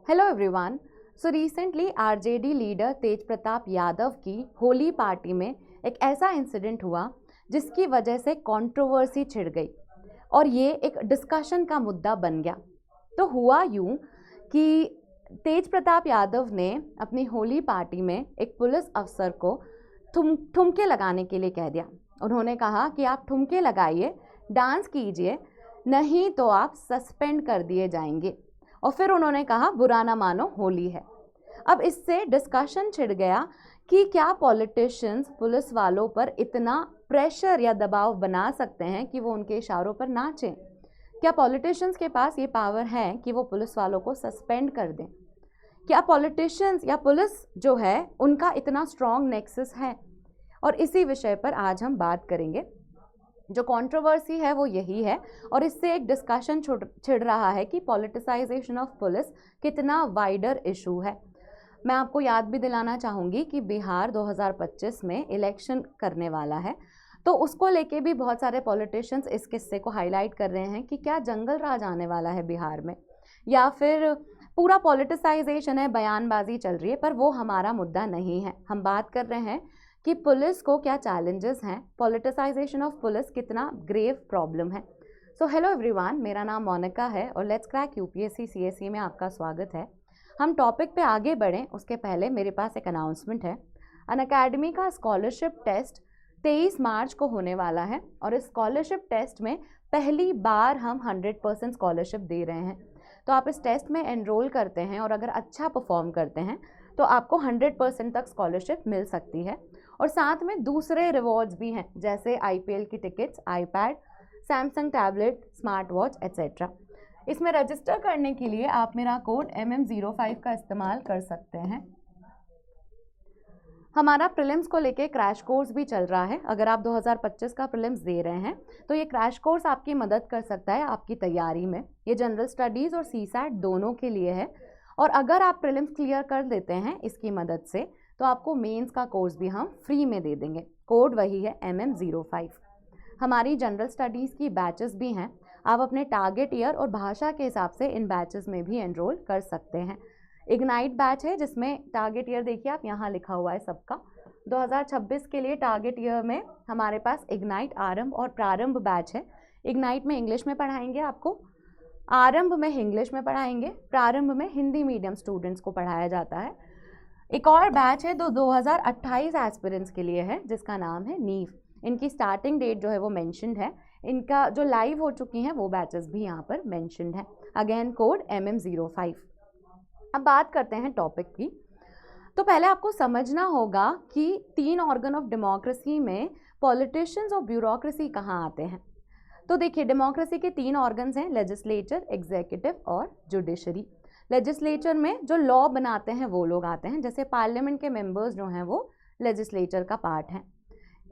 Hello everyone. So recently RJD leader Tej Pratap Yadav की Holi party में एक ऐसा इंसिडेंट हुआ जिसकी वजह से कंट्रोवर्सी छिड़ गई और ये एक डिस्कशन का मुद्दा बन गया। तो हुआ यूं कि तेज प्रताप यादव ने अपनी होली पार्टी में एक पुलिस अफसर को ठुमके लगाने के लिए कह दिया। उन्होंने कहा कि आप ठुमके लगाइए, डांस कीजिए, नहीं तो आप सस्पेंड कर दिए जाएंगे। और फिर उन्होंने कहा बुरा ना मानो, होली है। अब इससे डिस्कशन छिड़ गया कि क्या पॉलिटिशियंस पुलिस वालों पर इतना प्रेशर या दबाव बना सकते हैं कि वो उनके इशारों पर नाचें। क्या पॉलिटिशियंस के पास ये पावर है कि वो पुलिस वालों को सस्पेंड कर दें। क्या पॉलिटिशियंस या पुलिस जो है उनका इतना स्ट्रॉन्ग नेक्सस है। और इसी विषय पर आज हम बात करेंगे। जो कंट्रोवर्सी है वो यही है और इससे एक डिस्कशन छिड़ रहा है कि पॉलिटिसाइजेशन ऑफ पुलिस कितना वाइडर इशू है। मैं आपको याद भी दिलाना चाहूँगी कि बिहार 2025 में इलेक्शन करने वाला है, तो उसको लेके भी बहुत सारे पॉलिटिशियंस इस किस्से को हाईलाइट कर रहे हैं कि क्या जंगल राज आने वाला है बिहार में, या फिर पूरा पॉलिटिसाइजेशन है, बयानबाजी चल रही है। पर वो हमारा मुद्दा नहीं है। हम बात कर रहे हैं कि पुलिस को क्या चैलेंजेस हैं, पॉलिटिसाइजेशन ऑफ पुलिस कितना ग्रेव प्रॉब्लम है। सो हेलो एवरीवन, मेरा नाम मोनिका है और लेट्स क्रैक यूपीएससी सीएसई में आपका स्वागत है। हम टॉपिक पे आगे बढ़ें उसके पहले मेरे पास एक अनाउंसमेंट है। अनअकैडमी का स्कॉलरशिप टेस्ट 23 मार्च को होने वाला है और इस स्कॉलरशिप टेस्ट में पहली बार हम 100% स्कॉलरशिप दे रहे हैं। तो आप इस टेस्ट में एनरोल करते हैं और अगर अच्छा परफॉर्म करते हैं तो आपको 100% तक स्कॉलरशिप मिल सकती है। और साथ में दूसरे रिवॉर्ड्स भी हैं, जैसे आईपीएल की tickets, iPad, Samsung tablet, smart watch etcetera. इसमें रजिस्टर करने के लिए आप मेरा कोड MM05 का इस्तेमाल कर सकते हैं। हमारा प्रीलिम्स को लेके क्रैश कोर्स भी चल रहा है। अगर आप 2025 का प्रीलिम्स दे रहे हैं तो ये क्रैश कोर्स आपकी मदद कर सकता है आपकी तैयारी में। ये जनरल स्टडीज़ और सीसैट दोनों के लिए है और अगर आप प्रीलिम्स क्लियर कर देते हैं इसकी मदद से तो आपको मेंस का कोर्स भी हम फ्री में दे देंगे। कोड वही है MM05। हमारी जनरल स्टडीज़ की बैचेस भी हैं। आप अपने टारगेट ईयर और भाषा के हिसाब से इन बैचेस में भी एनरोल कर सकते हैं। इग्नाइट बैच है जिसमें टारगेट ईयर देखिए आप यहाँ लिखा हुआ है सबका। 2026 के लिए टारगेट ईयर में हमारे पास इग्नाइट आरंभ और प्रारंभ बैच है। इग्नाइट में इंग्लिश में पढ़ाएंगे आपको, आरंभ में इंग्लिश में पढ़ाएंगे, प्रारंभ में हिंदी मीडियम स्टूडेंट्स को पढ़ाया जाता है। एक और बैच है 2028 एस्पिरेंट्स के लिए है जिसका नाम है नीव। इनकी स्टार्टिंग डेट जो है वो मेंशन्ड है। इनका जो लाइव हो चुकी हैं वो बैचेस भी यहाँ पर मेंशन्ड है। Again code MM05। अब बात करते हैं टॉपिक की। तो पहले आपको समझना होगा कि 3 ऑर्गन ऑफ डेमोक्रेसी में पॉलिटिशियंस और ब्यूरोक्रेसी कहाँ आते हैं। तो देखिए, डेमोक्रेसी के 3 ऑर्गन्स हैं, लेजिस्लेचर, एग्जीक्यूटिव और जुडिशरी। लेजिस्लेचर में जो लॉ बनाते हैं वो लोग आते हैं, जैसे पार्लियामेंट के मेंबर्स जो हैं वो लेजिस्लेचर का पार्ट हैं।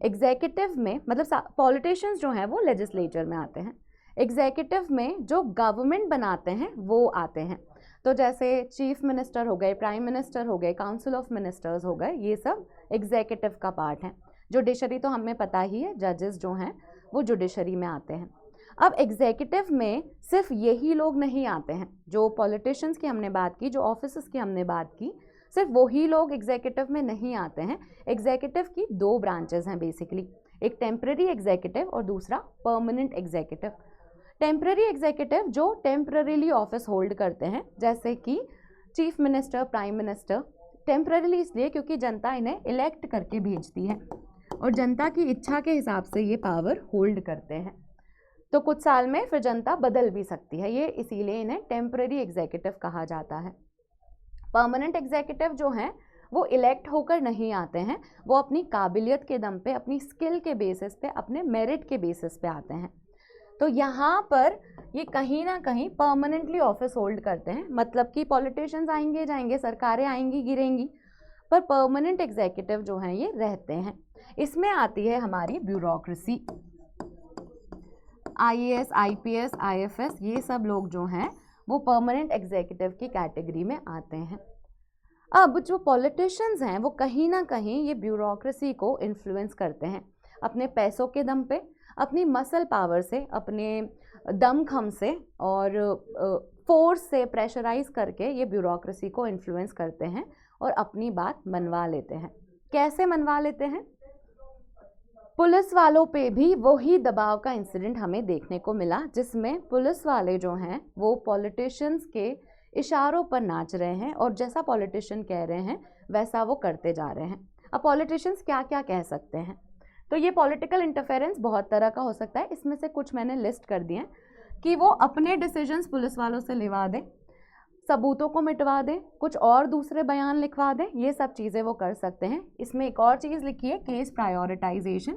एग्जीक्यूटिव में मतलब पॉलिटिशियंस जो हैं वो लेजिस्लेचर में आते हैं। एग्जीक्यूटिव में जो गवर्नमेंट बनाते हैं वो आते हैं। तो जैसे चीफ मिनिस्टर हो गए, प्राइम मिनिस्टर हो गए, काउंसिल ऑफ मिनिस्टर्स हो गए, ये सब एग्जीक्यूटिव का पार्ट है। जुडिशरी तो हमें पता ही है, जजेस जो हैं वो जुडिशरी में आते हैं। अब एग्जीक्यूटिव में सिर्फ यही लोग नहीं आते हैं। जो पॉलिटिशियंस की हमने बात की, जो ऑफिसर्स की हमने बात की, सिर्फ वही लोग एग्जीक्यूटिव में नहीं आते हैं। एग्जीक्यूटिव की 2 ब्रांचेस हैं बेसिकली, एक टेम्पररी एग्जीक्यूटिव और दूसरा परमानेंट एग्जीक्यूटिव। टेम्पररी एग्जीक्यूटिव जो टेम्पररीली ऑफिस होल्ड करते हैं, जैसे कि chief minister, prime minister. Temporarily इसलिए क्योंकि जनता इन्हें इलेक्ट करके भेजती है और जनता की इच्छा के हिसाब से ये पावर होल्ड करते हैं। तो कुछ साल में फिर जनता बदल भी सकती है, ये इसीलिए इन्हें टेम्पररी एग्जीक्यूटिव कहा जाता है। परमानेंट एग्जीक्यूटिव जो हैं वो इलेक्ट होकर नहीं आते हैं, वो अपनी काबिलियत के दम पे, अपनी स्किल के बेसिस पे, अपने मेरिट के बेसिस पे आते हैं। तो यहाँ पर ये कहीं ना कहीं परमानेंटली ऑफिस होल्ड करते हैं। मतलब कि पॉलिटिशियंस आएंगे जाएंगे, सरकारें आएंगी गिरेंगी, पर परमानेंट एग्जीक्यूटिव जो हैं ये रहते हैं। इसमें आती है हमारी ब्यूरोक्रेसी। IAS, IPS, IFS, ये सब लोग जो हैं वो परमानेंट एग्जीक्यूटिव की कैटेगरी में आते हैं। अब जो पॉलिटिशियंस हैं वो कहीं ना कहीं ये ब्यूरोक्रेसी को इन्फ्लुएंस करते हैं अपने पैसों के दम पे, अपनी मसल पावर से, अपने दमखम से और फोर्स से प्रेशराइज करके ये ब्यूरोक्रेसी को इन्फ्लुएंस करते हैं और अपनी बात मनवा लेते हैं। कैसे मनवा लेते हैं? पुलिस वालों पे भी वही दबाव का इंसिडेंट हमें देखने को मिला, जिसमें पुलिस वाले जो हैं वो पॉलिटिशियंस के इशारों पर नाच रहे हैं और जैसा पॉलिटिशियन कह रहे हैं वैसा वो करते जा रहे हैं। अब पॉलिटिशियंस क्या क्या कह सकते हैं? तो ये पॉलिटिकल इंटरफेरेंस बहुत तरह का हो सकता है। इसमें से कुछ मैंने लिस्ट कर दिए हैं कि वो अपने डिसीजंस पुलिस वालों से लिवा दें, सबूतों को मिटवा दें, कुछ और दूसरे बयान लिखवा दें, ये सब चीज़ें वो कर सकते हैं। इसमें एक और चीज़ लिखी है, केस प्रायोरिटाइजेशन।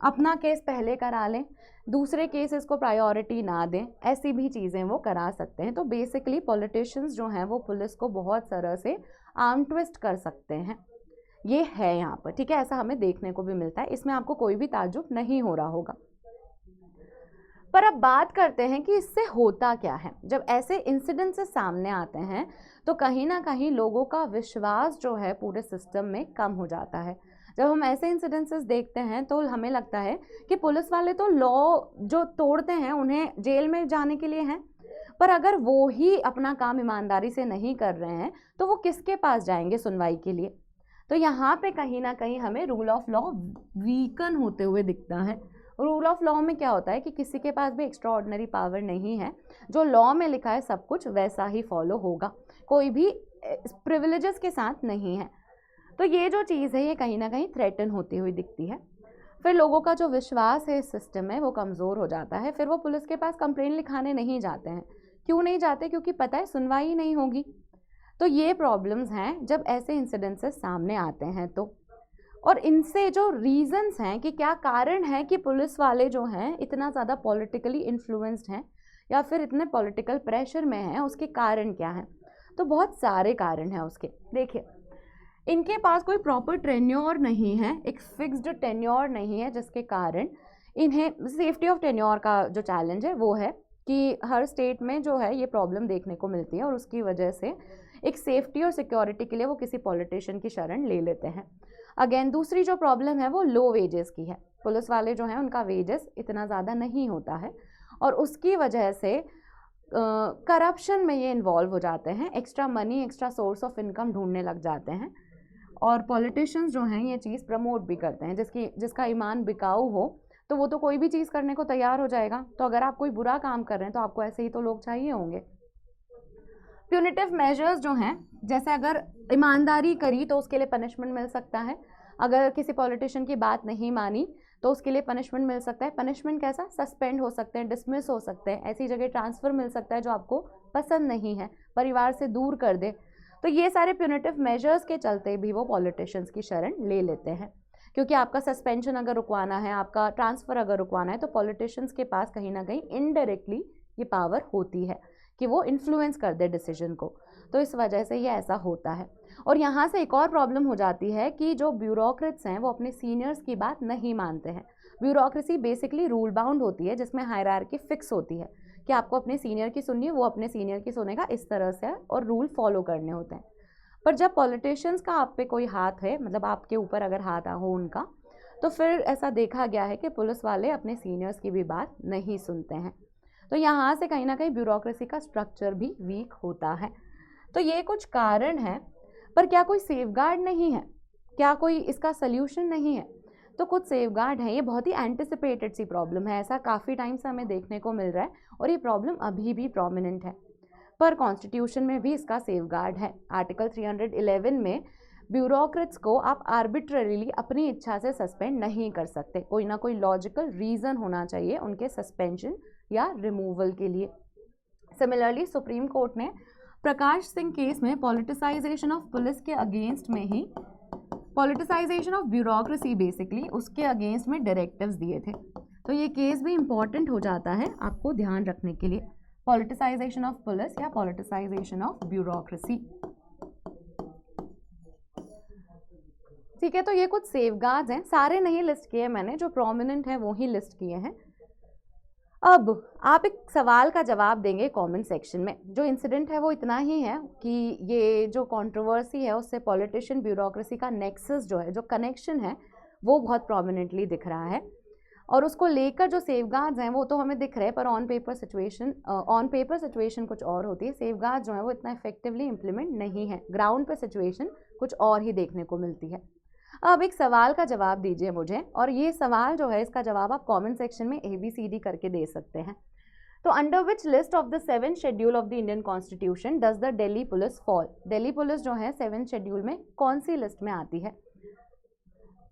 अपना केस पहले करा लें, दूसरे केसेस को प्रायोरिटी ना दें, ऐसी भी चीज़ें वो करा सकते हैं। तो बेसिकली पॉलिटिशियंस जो हैं वो पुलिस को बहुत तरह से आर्म ट्विस्ट कर सकते हैं। ये है यहाँ पर, ठीक है, ऐसा हमें देखने को भी मिलता है। इसमें आपको कोई भी ताज्जुब नहीं हो रहा होगा। पर अब बात करते हैं कि इससे होता क्या है। जब ऐसे इंसिडेंट्स सामने आते हैं तो कहीं ना कहीं लोगों का विश्वास जो है पूरे सिस्टम में कम हो जाता है। जब हम ऐसे इंसिडेंसेस देखते हैं तो हमें लगता है कि पुलिस वाले तो लॉ जो तोड़ते हैं उन्हें जेल में जाने के लिए हैं, पर अगर वो ही अपना काम ईमानदारी से नहीं कर रहे हैं तो वो किसके पास जाएंगे सुनवाई के लिए? तो यहाँ पे कहीं ना कहीं हमें रूल ऑफ लॉ वीकन होते हुए दिखता है। रूल ऑफ लॉ में क्या होता है कि किसी के पास भी एक्स्ट्रा ऑर्डिनरी पावर नहीं है, जो लॉ में लिखा है सब कुछ वैसा ही फॉलो होगा, कोई भी प्रिविलेजेस के साथ नहीं है। तो ये जो चीज़ है ये कहीं ना कहीं थ्रेटन होती हुई दिखती है। फिर लोगों का जो विश्वास है इस सिस्टम में वो कमज़ोर हो जाता है। फिर वो पुलिस के पास कंप्लेंट लिखाने नहीं जाते हैं। क्यों नहीं जाते? क्योंकि पता है सुनवाई ही नहीं होगी। तो ये प्रॉब्लम्स हैं जब ऐसे इंसिडेंसेस सामने आते हैं तो। और इनसे जो रीजंस हैं कि क्या कारण है कि पुलिस वाले जो हैं इतना ज़्यादा पॉलिटिकली इन्फ्लुएंस्ड हैं या फिर इतने पॉलिटिकल प्रेशर में हैं, उसके कारण क्या हैं? तो बहुत सारे कारण हैं उसके। देखिए, इनके पास कोई प्रॉपर टेन्योर नहीं है, एक फिक्स्ड टेन्योर नहीं है, जिसके कारण इन्हें सेफ्टी ऑफ टेन्योर का जो चैलेंज है वो है कि हर स्टेट में जो है ये प्रॉब्लम देखने को मिलती है और उसकी वजह से एक सेफ्टी और सिक्योरिटी के लिए वो किसी पॉलिटिशियन की शरण ले लेते हैं। अगेन दूसरी जो प्रॉब्लम है वो लो वेजेस की है। पुलिस वाले जो हैं उनका वेजेस इतना ज़्यादा नहीं होता है और उसकी वजह से करप्शन में ये इन्वॉल्व हो जाते हैं, extra money, extra source of income ढूंढने लग जाते हैं। और पॉलिटिशियंस जो हैं ये चीज़ प्रमोट भी करते हैं। जिसका ईमान बिकाऊ हो तो वो तो कोई भी चीज़ करने को तैयार हो जाएगा। तो अगर आप कोई बुरा काम कर रहे हैं तो आपको ऐसे ही तो लोग चाहिए होंगे। प्यूनिटिव मेजर्स जो हैं, जैसे अगर ईमानदारी करी तो उसके लिए पनिशमेंट मिल सकता है, अगर किसी पॉलिटिशियन की बात नहीं मानी तो उसके लिए पनिशमेंट मिल सकता है। पनिशमेंट कैसा? सस्पेंड हो सकते हैं, डिसमिस हो सकते हैं, ऐसी जगह ट्रांसफ़र मिल सकता है जो आपको पसंद नहीं है, परिवार से दूर कर दे। तो ये सारे प्यूनिटिव मेजर्स के चलते भी वो पॉलिटिशियंस की शरण ले लेते हैं, क्योंकि आपका सस्पेंशन अगर रुकवाना है, आपका ट्रांसफ़र अगर रुकवाना है तो पॉलिटिशियंस के पास कहीं ना कहीं इनडायरेक्टली ये पावर होती है कि वो इन्फ्लुएंस कर दे डिसीजन को। तो इस वजह से ये ऐसा होता है। और यहाँ से एक और प्रॉब्लम हो जाती है कि जो ब्यूरोक्रेट्स हैं वो अपने सीनियर्स की बात नहीं मानते हैं। ब्यूरोक्रेसी बेसिकली रूल बाउंड होती है, जिसमें हायरार्की फिक्स होती है कि आपको अपने सीनियर की सुननी है, वो अपने सीनियर की सुनेगा, इस तरह से, और रूल फॉलो करने होते हैं। पर जब पॉलिटिशियंस का आप पे कोई हाथ है, मतलब आपके ऊपर अगर हाथ हो उनका, तो फिर ऐसा देखा गया है कि पुलिस वाले अपने सीनियर्स की भी बात नहीं सुनते हैं। तो यहाँ से कहीं ना कहीं ब्यूरोक्रेसी का स्ट्रक्चर भी वीक होता है। तो ये कुछ कारण हैं, पर क्या कोई सेफगार्ड नहीं है? क्या कोई इसका सल्यूशन नहीं है? तो कुछ सेफगार्ड हैं। ये बहुत ही एंटिसिपेटेड सी प्रॉब्लम है, ऐसा काफ़ी टाइम से हमें देखने को मिल रहा है और ये प्रॉब्लम अभी भी प्रोमिनेंट है। पर कॉन्स्टिट्यूशन में भी इसका सेफगार्ड है। आर्टिकल 311 में ब्यूरोक्रेट्स को आप आर्बिट्ररीली अपनी इच्छा से सस्पेंड नहीं कर सकते, कोई ना कोई लॉजिकल रीज़न होना चाहिए उनके सस्पेंशन या रिमूवल के लिए। सिमिलरली सुप्रीम कोर्ट ने प्रकाश सिंह केस में पॉलिटिसाइजेशन ऑफ पुलिस के अगेंस्ट में ही, पॉलिटिसाइजेशन ऑफ ब्यूरोक्रेसी बेसिकली, उसके अगेंस्ट में डायरेक्टिव्स दिए थे। तो ये केस भी इंपॉर्टेंट हो जाता है आपको ध्यान रखने के लिए, पॉलिटिसाइजेशन ऑफ पुलिस या पॉलिटिसाइजेशन ऑफ ब्यूरोक्रेसी। ठीक है, तो ये कुछ सेफगार्ड्स हैं, सारे नहीं लिस्ट किए मैंने, जो प्रोमिनेंट हैं वो ही लिस्ट किए हैं। अब आप एक सवाल का जवाब देंगे कमेंट सेक्शन में। जो इंसिडेंट है वो इतना ही है कि ये जो कंट्रोवर्सी है उससे पॉलिटिशियन ब्यूरोक्रेसी का नेक्सस जो है, जो कनेक्शन है, वो बहुत प्रोमिनेंटली दिख रहा है। और उसको लेकर जो सेफगार्ड्स हैं वो तो हमें दिख रहे हैं, पर ऑन पेपर सिचुएशन कुछ और होती है। सेफगार्ड्स जो है वो इतना इफेक्टिवली इम्प्लीमेंट नहीं है, ग्राउंड पे सिचुएशन कुछ और ही देखने को मिलती है। अब एक सवाल का जवाब दीजिए मुझे, और ये सवाल जो है इसका जवाब आप कमेंट सेक्शन में ABCD करके दे सकते हैं। तो under which list of the 7th schedule of the Indian constitution does the Delhi police fall? Delhi police जो है 7th शेड्यूल में कौन सी लिस्ट में आती है?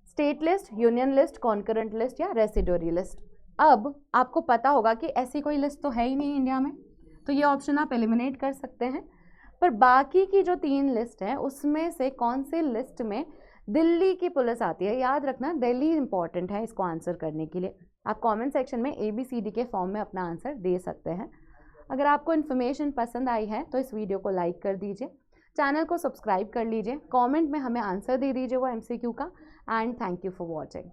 State list, union list, concurrent list या रेसिडोरी लिस्ट? अब आपको पता होगा कि ऐसी कोई लिस्ट तो है ही नहीं इंडिया में, तो ये ऑप्शन आप एलिमिनेट कर सकते हैं। पर बाकी की जो 3 लिस्ट है उसमें से कौन सी लिस्ट में दिल्ली की पुलिस आती है? याद रखना दिल्ली इंपॉर्टेंट है इसको आंसर करने के लिए। आप कमेंट सेक्शन में ABCD के फॉर्म में अपना आंसर दे सकते हैं। अगर आपको इन्फॉर्मेशन पसंद आई है तो इस वीडियो को लाइक कर दीजिए, चैनल को सब्सक्राइब कर लीजिए, कमेंट में हमें आंसर दे दीजिए वो MCQ का। And thank you for watching.